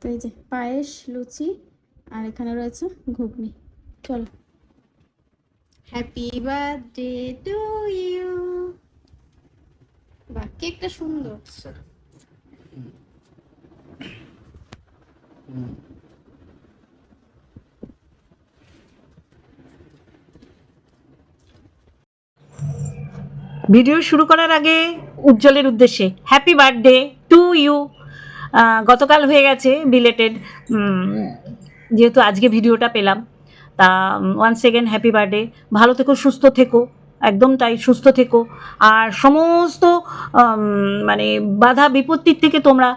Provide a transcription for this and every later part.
তো এই যে পায়েস, লুচি, আর এখানে রয়েছে ঘুগনি। চলো। Happy birthday to you. বাহ, কেকটা সুন্দর। ভিডিও শুরু করার আগে উজ্জ্বলের উদ্দেশ্যে হ্যাপি বার্থডে টু ইউ। গতকাল হয়ে গেছে বিলেটেড, যেহেতু আজকে ভিডিওটা পেলাম, তা ওয়ান্স এগেন হ্যাপি বার্থডে। ভালো থেকো, সুস্থ থেকো, একদম তাই, সুস্থ থেকো। আর সমস্ত মানে বাধা বিপত্তির থেকে তোমরা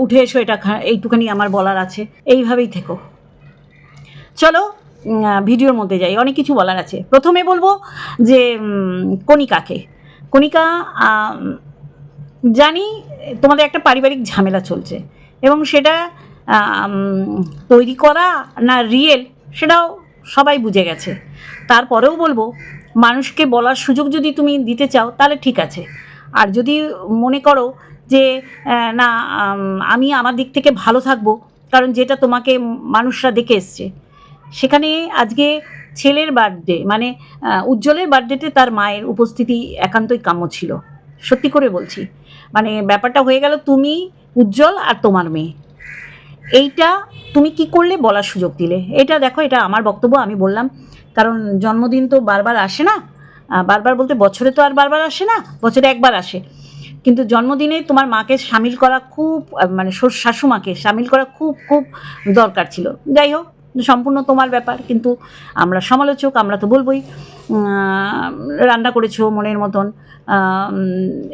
উঠে এসো, এটা এইটুখানি আমার বলার আছে। এইভাবেই থেকো। চলো ভিডিওর মধ্যে যাই, অনেক কিছু বলার আছে। প্রথমে বলবো যে কণিকাকে, কণিকা, জানি তোমাদের একটা পারিবারিক ঝামেলা চলছে এবং সেটা তৈরি করা না রিয়েল সেটাও সবাই বুঝে গেছে। তারপরেও বলবো, মানুষকে বলার সুযোগ যদি তুমি দিতে চাও তাহলে ঠিক আছে। আর যদি মনে করো যে না, আমি আমার দিক থেকে ভালো থাকবো, কারণ যেটা তোমাকে মানুষরা দেখে এসছে, সেখানে আজকে ছেলের বার্থডে, মানে উজ্জ্বলের বার্থডেতে তার মায়ের উপস্থিতি একান্তই কাম্য ছিল। সত্যি করে বলছি, মানে ব্যাপারটা হয়ে গেল তুমি, উজ্জ্বল আর তোমার মেয়ে। এইটা তুমি কি করলে বলার সুযোগ দিলে? এটা দেখো, এটা আমার বক্তব্য, আমি বললাম। কারণ জন্মদিন তো বারবার আসে না, বারবার বলতে বছরে তো আর বারবার আসে না, বছরে একবার আসে। কিন্তু জন্মদিনে তোমার মাকে সামিল করা খুব, মানে শাশুমাকে সামিল করা খুব খুব দরকার ছিল। যাই হোক, সম্পূর্ণ তোমার ব্যাপার, কিন্তু আমরা সমালোচক, আমরা তো বলবোই রান্না করেছো মনের মতন।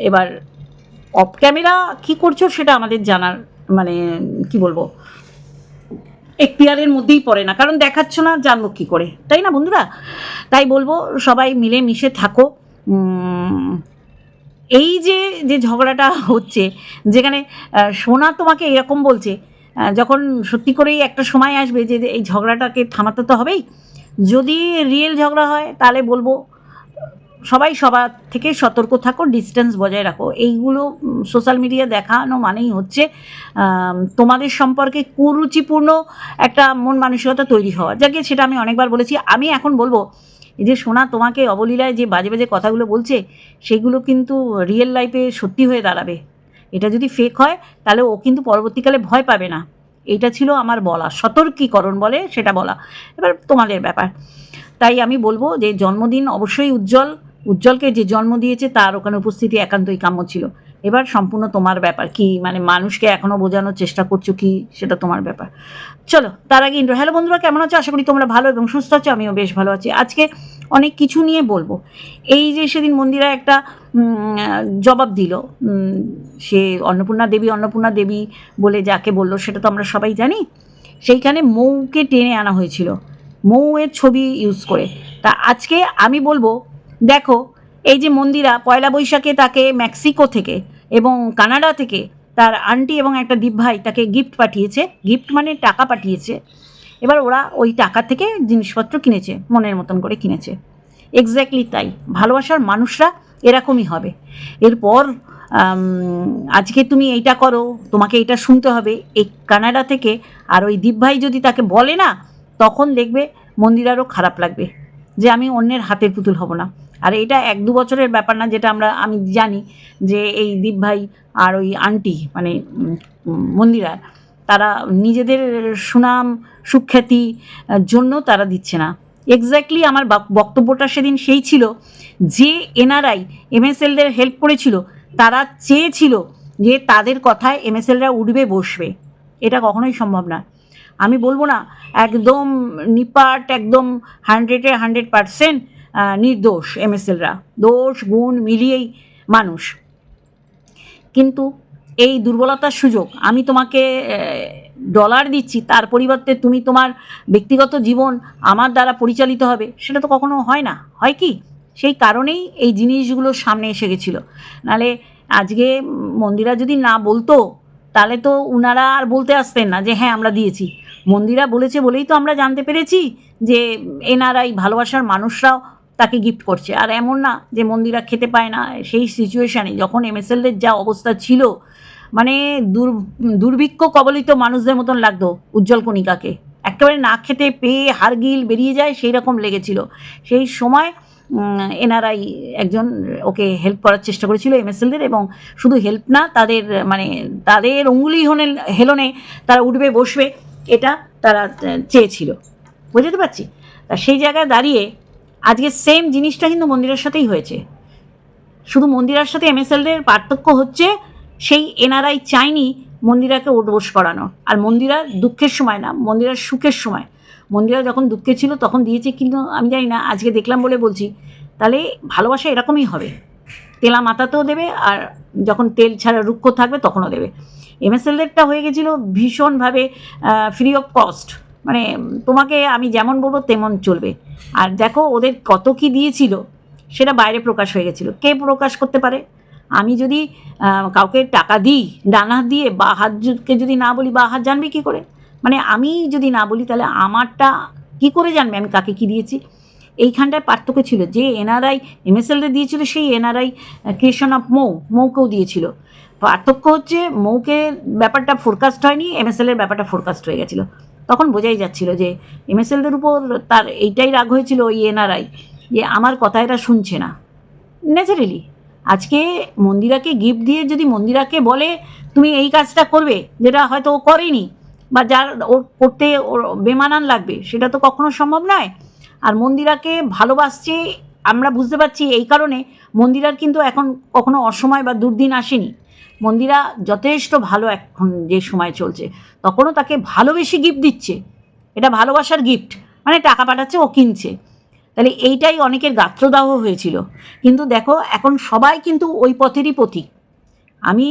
এবার অফ ক্যামেরা কী করছো সেটা আমাদের জানার, মানে কি বলবো, এখতিয়ারের মধ্যেই পড়ে না, কারণ দেখাচ্ছ না, জানবো কী করে, তাই না বন্ধুরা? তাই বলবো সবাই মিলে মিশে থাকো। এই যে যে ঝগড়াটা হচ্ছে, যেখানে সোনা তোমাকে এরকম বলছে, যখন সত্যি করেই একটা সময় আসবে যে এই ঝগড়াটাকে থামাতে তো হবেই। যদি রিয়েল ঝগড়া হয় তাহলে বলবো সবাই সবার থেকে সতর্ক থাকো, ডিস্টেন্স বজায় রাখো। এইগুলো সোশ্যাল মিডিয়া দেখানো মানেই হচ্ছে তোমাদের সম্পর্কে কুরুচিপূর্ণ একটা মন মানসিকতা তৈরি হওয়া। যাকে সেটা আমি অনেকবার বলেছি। আমি এখন বলবো, এই যে সোনা তোমাকে অবলীলায় যে বাজে বাজে কথাগুলো বলছে, সেগুলো কিন্তু রিয়েল লাইফে সত্যি হয়ে দাঁড়াবে। এটা যদি ফেক হয় তাহলে ও কিন্তু পরবর্তীকালে ভয় পাবে না। এটা ছিল আমার বলা, সতর্কীকরণ বলে সেটা বলা। এবার তোমাদের ব্যাপার। তাই আমি বলবো যে জন্মদিন অবশ্যই উজ্জ্বলকে যে জন্ম দিয়েছে তার ওখানে উপস্থিতি একান্তই কাম্য ছিল। এবার সম্পূর্ণ তোমার ব্যাপার, কি মানে মানুষকে এখনও বোঝানোর চেষ্টা করছো কি, সেটা তোমার ব্যাপার। চলো, তার আগে ইন্ট্রো। হ্যালো বন্ধুরা, কেমন আছো? আশা করি তোমরা ভালো এবং সুস্থ আছো। আমিও বেশ ভালো আছি। আজকে অনেক কিছু নিয়ে বলবো। এই যে সেদিন মন্দিরা একটা জবাব দিল, সে অন্নপূর্ণা দেবী বলে যাকে বললো, সেটা তো আমরা সবাই জানি। সেইখানে মৌকে টেনে আনা হয়েছিল, মৌয়ের ছবি ইউজ করে। তা আজকে আমি বলবো, দেখো, এই যে মন্দিরা পয়লা বৈশাখে তাকে মেক্সিকো থেকে এবং কানাডা থেকে তার আন্টি এবং একটা দীপভাই তাকে গিফট পাঠিয়েছে, গিফট মানে টাকা পাঠিয়েছে। এবার ওরা ওই টাকা থেকে জিনিসপত্র কিনেছে, মনের মতন করে কিনেছে। এক্স্যাক্টলি তাই, ভালোবাসার মানুষরা এরকমই হবে। এরপর আজকে তুমি এইটা করো, তোমাকে এইটা শুনতে হবে, এই কানাডা থেকে। আর ওই দীপভাই যদি তাকে বলে না, তখন দেখবে মন্দিরারও খারাপ লাগবে যে আমি অন্যের হাতের পুতুল হব না। আর এটা 1-2 বছরের ব্যাপার না, যেটা আমি জানি যে এই দীপভাই আর ওই আন্টি, মানে মন্দিরা, তারা নিজেদের সুনাম সুখ্যাতি জন্য তারা দিচ্ছে না। এক্স্যাক্টলি আমার বক্তব্যটা সেদিন সেই ছিল যে এনআরআই এমএসএলদের হেল্প করেছিল, তারা চেয়েছিল যে তাদের কথায় এমএসএলরা উঠবে বসবে। এটা কখনোই সম্ভব না। আমি বলবো না একদম নিপাট, একদম 100-এ 100% নির্দোষ এমএসএলরা, দোষ গুণ মিলিয়েই মানুষ। কিন্তু এই দুর্বলতার সুযোগ আমি তোমাকে ডলার দিচ্ছি, তার পরিবর্তে তুমি তোমার ব্যক্তিগত জীবন আমার দ্বারা পরিচালিত হবে, সেটা তো কখনো হয় না। হয় কি? সেই কারণেই এই জিনিসগুলো সামনে এসে গেছিলো। নাহলে আজকে মন্দিরা যদি না বলতো, তাহলে তো উনারা আর বলতে আসতেন না যে হ্যাঁ আমরা দিয়েছি। মন্দিরা বলেছে বলেই তো আমরা জানতে পেরেছি যে এনআরআই ভালোবাসার মানুষরাও তাকে গিফট করছে। আর এমন না যে মন্দিরা খেতে পায় না। সেই সিচুয়েশানে যখন এমএসএলদের যা অবস্থা ছিল, মানে দুর্ভিক্ষ কবলিত মানুষদের মতন লাগতো উজ্জ্বল কণিকাকে, একেবারে না খেতে পেয়ে হাড়গিল বেরিয়ে যায় সেই রকম লেগেছিল। সেই সময় এনআরআই একজন ওকে হেল্প করার চেষ্টা করেছিল এমএসএলদের, এবং শুধু হেল্প না, তাদের মানে তাদের অঙ্গুলি হেলনে তারা উঠবে বসবে, এটা তারা চেয়েছিল, বুঝতে পারছি। তা সেই জায়গায় দাঁড়িয়ে আজকে সেম জিনিসটা কিন্তু মন্দিরের সাথেই হয়েছে। শুধু মন্দিরার সাথে এমএসএলদের পার্থক্য হচ্ছে সেই এনআরআই চায়নি মন্দিরাকে উঠবোস করানো, আর মন্দিরা দুঃখের সময় না, মন্দিরার সুখের সময়, মন্দিরা যখন দুঃখে ছিল তখন দিয়েছে, কিন্তু আমি জানি না, আজকে দেখলাম বলে বলছি। তাহলে ভালোবাসা এরকমই হবে, তেলা মাথাতেও দেবে, আর যখন তেল ছাড়া রুক্ষ থাকবে তখনও দেবে। এমএসএলদেরটা হয়ে গেছিলো ভীষণভাবে ফ্রি অফ কস্ট, মানে তোমাকে আমি যেমন বলবো তেমন চলবে। আর দেখো ওদের কত কি দিয়েছিল, সেটা বাইরে প্রকাশ হয়ে গেছিলো। কে প্রকাশ করতে পারে? আমি যদি কাউকে টাকা দিই ডান হাত দিয়ে, বা হাতকে যদি না বলি, বা হাত জানবে কী করে? মানে আমি যদি না বলি তাহলে আমারটা কী করে জানবে আমি কাকে কী দিয়েছি? এইখানটায় পার্থক্য ছিল। যে এনআরআই এমএসএলদের দিয়েছিল সেই এনআরআই ক্রিয়েশন অফ মৌকেও দিয়েছিল। পার্থক্য হচ্ছে মৌকে ব্যাপারটা ফোরকাস্ট হয়নি, এমএসএলের ব্যাপারটা ফোরকাস্ট হয়ে গেছিলো। তখন বোঝাই যাচ্ছিল যে এমএসএলদের উপর তার এইটাই রাগ হয়েছিল, ওই এনআরআই, যে আমার কথা এরা শুনছে না। ন্যাচারালি আজকে মন্দিরাকে গিফট দিয়ে যদি মন্দিরাকে বলে তুমি এই কাজটা করবে, যেটা হয়তো ও করেনি, বা যার ওর করতে ওর বেমানান লাগবে, সেটা তো কখনো সম্ভব নয়। আর মন্দিরাকে ভালোবাসছে আমরা বুঝতে পারছি এই কারণে, মন্দিরার কিন্তু এখন কখনো অসময় বা দুর্দিন আসেনি। মন্দিরা যথেষ্ট ভালো এখন যে সময় চলছে, তখনও তাকে ভালোবেসে গিফট দিচ্ছে, এটা ভালোবাসার গিফট, মানে টাকা পাঠাচ্ছে, ও কিনছে। তাহলে এইটাই অনেকের গাত্রদাহ হয়েছিল। কিন্তু দেখো এখন সবাই কিন্তু ওই পথেরই পথিক। আমি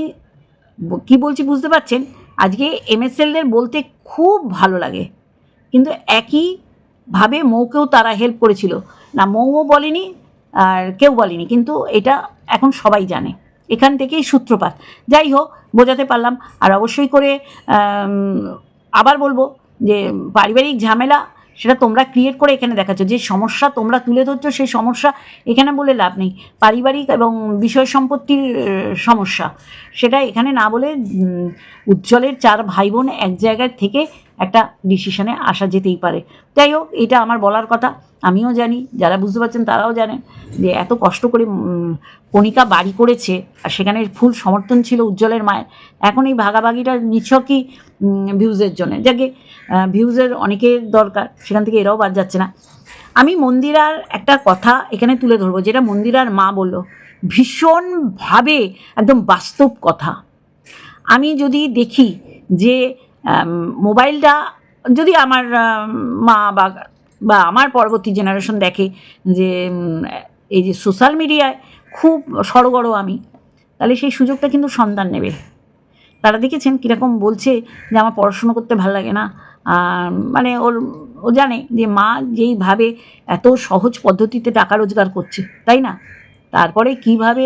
কি বলছি বুঝতে পারছেন? আজকে এমএসএলদের বলতে খুব ভালো লাগে, কিন্তু একইভাবে মৌকেও তারা হেল্প করেছিল না, মৌও বলেনি আর কেউ বলেনি, কিন্তু এটা এখন সবাই জানে, এখান থেকেই সূত্রপাত। যাই হোক, বোঝাতে পারলাম। আর অবশ্যই করে আবার বলবো যে পারিবারিক ঝামেলা সেটা তোমরা ক্রিয়েট করে এখানে দেখাচ্ছ, যে সমস্যা তোমরা তুলে ধরছো সেই সমস্যা এখানে বলে লাভ নেই। পারিবারিক এবং বিষয় সম্পত্তির সমস্যা সেটা এখানে না বলে উজ্জ্বলের 4 ভাই বোন এক জায়গায় থেকে একটা ডিসিশনে আসা যেতেই পারে। যাই হোক, এটা আমার বলার কথা। আমিও জানি, যারা বুঝতে পারছেন তারাও জানেন যে এত কষ্ট করে কণিকা বাড়ি করেছে, আর সেখানে ফুল সমর্থন ছিল উজ্জ্বলের মায়ের। এখন এই ভাগাভাগিটা নিছকই ভিউজের জন্য, যাকে ভিউজের অনেকের দরকার, সেখান থেকে এরাও বাদ যাচ্ছে না। আমি মন্দিরার একটা কথা এখানে তুলে ধরবো, যেটা মন্দিরার মা বলল, ভীষণভাবে একদম বাস্তব কথা। আমি যদি দেখি যে মোবাইলটা যদি আমার মা বা আমার পরবর্তী জেনারেশন দেখে যে এই যে সোশ্যাল মিডিয়ায় খুব সড়গড় আমি, তাহলে সেই সুযোগটা কিন্তু সন্তান নেবে। তারা দেখেছেন কীরকম বলছে যে আমার পড়াশুনো করতে ভালো লাগে না, মানে ও জানে যে মা যেইভাবে এত সহজ পদ্ধতিতে টাকা রোজগার করছে, তাই না? তারপরে কিভাবে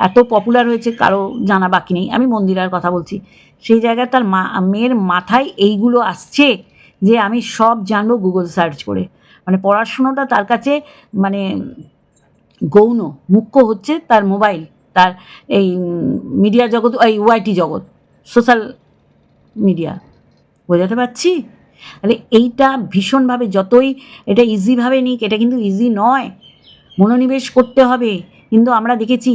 এত পপুলার হয়েছে কারো জানা বাকি নেই। আমি মন্দিরার কথা বলছি। সেই জায়গায় তার মেয়ের মাথায় এইগুলো আসছে যে আমি সব জানবো গুগল সার্চ করে। মানে পড়াশুনোটা তার কাছে মানে গৌণ, মুখ্য হচ্ছে তার মোবাইল, তার এই মিডিয়া জগৎ, এই ওয়াইটি জগৎ, সোশ্যাল মিডিয়া। বোঝাতে পারছি? তাহলে এইটা ভীষণভাবে, যতই এটা ইজিভাবে নিক, এটা কিন্তু ইজি নয়, মনোনিবেশ করতে হবে। কিন্তু আমরা দেখেছি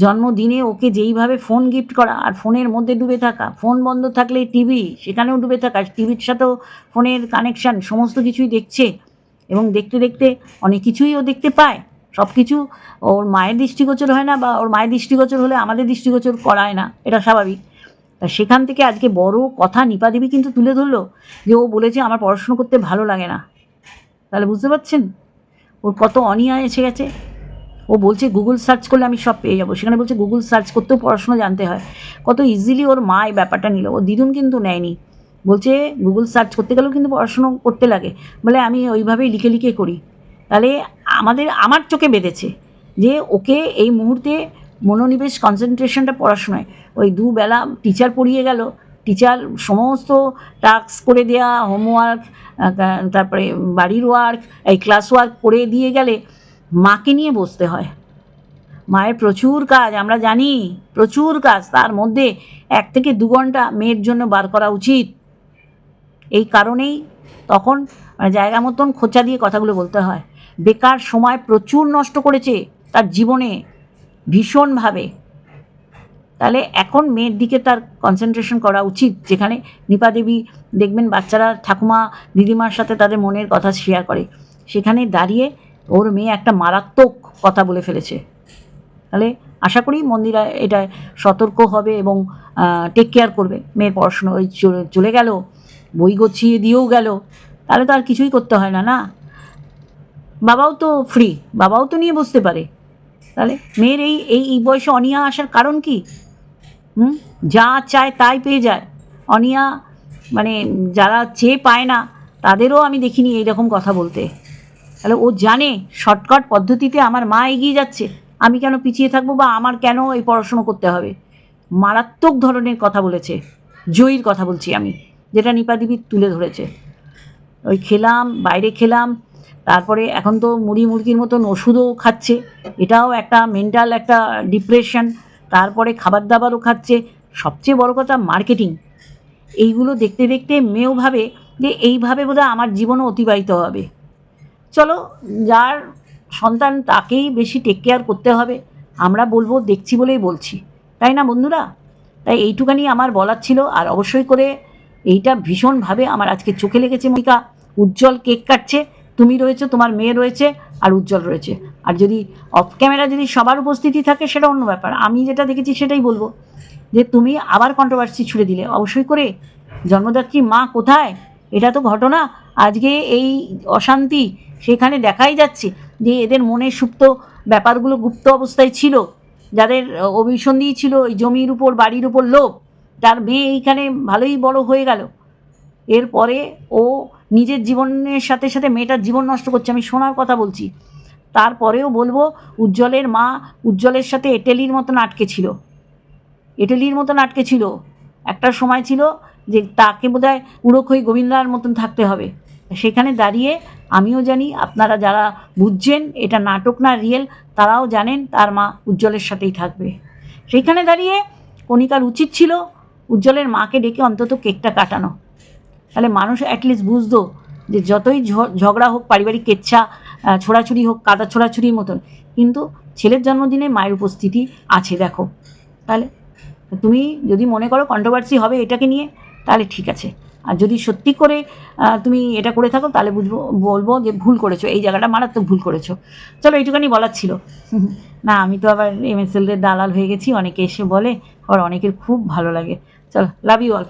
জন্মদিনে ওকে যেইভাবে ফোন গিফট করা, আর ফোনের মধ্যে ডুবে থাকা, ফোন বন্ধ থাকলে টিভি, সেখানেও ডুবে থাকা, টিভির সাথেও ফোনের কানেকশান, সমস্ত কিছুই দেখছে, এবং দেখতে দেখতে অনেক কিছুই ও দেখতে পায়। সব কিছু ওর মায়ের দৃষ্টিগোচর হয় না, বা ওর মায়ের দৃষ্টিগোচর হলে আমাদের দৃষ্টিগোচর করায় না, এটা স্বাভাবিক। তা সেখান থেকে আজকে বড় কথা নিপা দেবী কিন্তু তুলে ধরলো যে ও বলেছে আমার পড়াশুনো করতে ভালো লাগে না। তাহলে বুঝতে পারছেন ওর কত অনিয়ায় এসে গেছে। ও বলছে গুগল সার্চ করলে আমি সব পেয়ে যাবো, সেখানে বলছে গুগল সার্চ করতেও পড়াশুনো জানতে হয়। কত ইজিলি ওর মা এই ব্যাপারটা নিল, ও দিদুন কিন্তু নেয়নি। বলছে গুগল সার্চ করতে গেলেও কিন্তু পড়াশুনো করতে লাগে, বলে আমি ওইভাবেই লিখে লিখে করি। তাহলে আমার চোখে বেঁধেছে যে ওকে এই মুহূর্তে মনোনিবেশ, কনসেন্ট্রেশনটা পড়াশোনায়। ওই দুবেলা টিচার পড়িয়ে গেল, টিচার সমস্ত টাস্ক করে দেওয়া, হোমওয়ার্ক, তারপরে বাড়ির ওয়ার্ক, এই ক্লাস ওয়ার্ক করে দিয়ে গেলে মাকে নিয়ে বসতে হয়। মায়ের প্রচুর কাজ, আমরা জানি প্রচুর কাজ, তার মধ্যে 1 থেকে 2 ঘন্টা মেয়ের জন্য বার করা উচিত। এই কারণেই তখন মানে জায়গা মতন খোঁচা দিয়ে কথাগুলো বলতে হয়। বেকার সময় প্রচুর নষ্ট করেছে তার জীবনে ভীষণভাবে। তাহলে এখন মেয়ের দিকে তার কনসেন্ট্রেশন করা উচিত। যেখানে নিপা দেবী দেখবেন বাচ্চারা ঠাকুমা দিদিমার সাথে তাদের মনের কথা শেয়ার করে, সেখানে দাঁড়িয়ে ওর মেয়ে একটা মারাত্মক কথা বলে ফেলেছে। তাহলে আশা করি মন্দিরা এটা সতর্ক হবে এবং টেক কেয়ার করবে। মেয়ের পড়াশুনো ওই চলে গেল, বই গুছিয়ে দিয়েও গেল, তাহলে তো আর কিছুই করতে হয় না, না? বাবাও তো ফ্রি, বাবাও তো নিয়ে বসতে পারে। তাহলে মেয়ের এই এই এই বয়সে অনিয়া আসার কারণ কি? যা চায় তাই পেয়ে যায়। অনিয়া মানে যারা চেয়ে পায় না তাদেরও আমি দেখিনি এইরকম কথা বলতে। তাহলে ও জানে শর্টকাট পদ্ধতিতে আমার মা এগিয়ে যাচ্ছে, আমি কেন পিছিয়ে থাকবো বা আমার কেন এই পড়াশুনো করতে হবে? মারাত্মক ধরনের কথা বলেছে, জয়ীর কথা বলছি আমি, যেটা নিপা দেবী তুলে ধরেছে। ওই খেলাম, বাইরে খেলাম, তারপরে এখন তো মুড়ি মুরগির মতন ওষুধও খাচ্ছে, এটাও একটা মেন্টাল একটা ডিপ্রেশন। তারপরে খাবার দাবারও খাচ্ছে, সবচেয়ে বড় কথা মার্কেটিং। এইগুলো দেখতে দেখতে মেয়েও ভাবে যে এইভাবে বোধহয় আমার জীবনও অতিবাহিত হবে। চলো, যার সন্তান তাকেই বেশি টেক কেয়ার করতে হবে। আমরা বলবো, দেখছি বলেই বলছি, তাই না বন্ধুরা? তাই এইটুখানি আমার বলার ছিল। আর অবশ্যই করে এইটা ভীষণভাবে আমার আজকে চোখে লেগেছে। মনিকা উজ্জ্বল কেক কাটছে, তুমি রয়েছে, তোমার মেয়ে রয়েছে, আর উজ্জ্বল রয়েছে। আর যদি অফ ক্যামেরা যদি সবার উপস্থিতি থাকে সেটা অন্য ব্যাপার, আমি যেটা দেখেছি সেটাই বলবো, যে তুমি আবার কন্ট্রোভার্সি ছুড়ে দিলে। অবশ্যই করে জন্মদাত্রী মা কোথায়, এটা তো ঘটনা। আজকে এই অশান্তি সেখানে দেখাই যাচ্ছে যে এদের মনে সুপ্ত ব্যাপারগুলো গুপ্ত অবস্থায় ছিল, যাদের অভিসন্ধি ছিল ওই জমির উপর বাড়ির উপর লোভ। তার মেয়ে এইখানে ভালোই বড় হয়ে গেল, এরপরে ও নিজের জীবনের সাথে সাথে মেয়েটার জীবন নষ্ট করছে। আমি শোনার কথা বলছি। তারপরেও বলবো, উজ্জ্বলের মা উজ্জ্বলের সাথে এঁটেলির মতন আটকে ছিল, এঁটেলির মতন আটকে ছিল। একটা সময় ছিল যে তাকে বোধহয় উড়োখই গোবিন্দার মতন থাকতে হবে। সেখানে দাঁড়িয়ে আমিও জানি, আপনারা যারা বুঝছেন এটা নাটক না রিয়েল, তারাও জানেন তার মা উজ্জ্বলের সাথেই থাকবে। সেইখানে দাঁড়িয়ে কণিকার উচিত ছিল উজ্জ্বলের মাকে ডেকে অন্তত কেকটা কাটানো। তাহলে মানুষ অ্যাটলিস্ট বুঝতো যে যতই ঝগড়া হোক, পারিবারিক কেচ্ছা ছোড়াছুড়ি হোক, কাদা ছোড়াছুড়ির মতন, কিন্তু ছেলের জন্মদিনে মায়ের উপস্থিতি আছে। দেখো, তাহলে তুমি যদি মনে করো কন্ট্রোভার্সি হবে এটাকে নিয়ে, তাহলে ঠিক আছে। আর যদি সত্যি করে তুমি এটা করে থাকো, তাহলে বলবো যে ভুল করেছো, এই জায়গাটা মারাত্মক ভুল করেছো। চলো, এইটুখানি বলার ছিল। না, আমি তো আবার MSLদের দালাল হয়ে গেছি, অনেকে এসে বলে, আর অনেকের খুব ভালো লাগে। চলো, লাভ ইউ অল।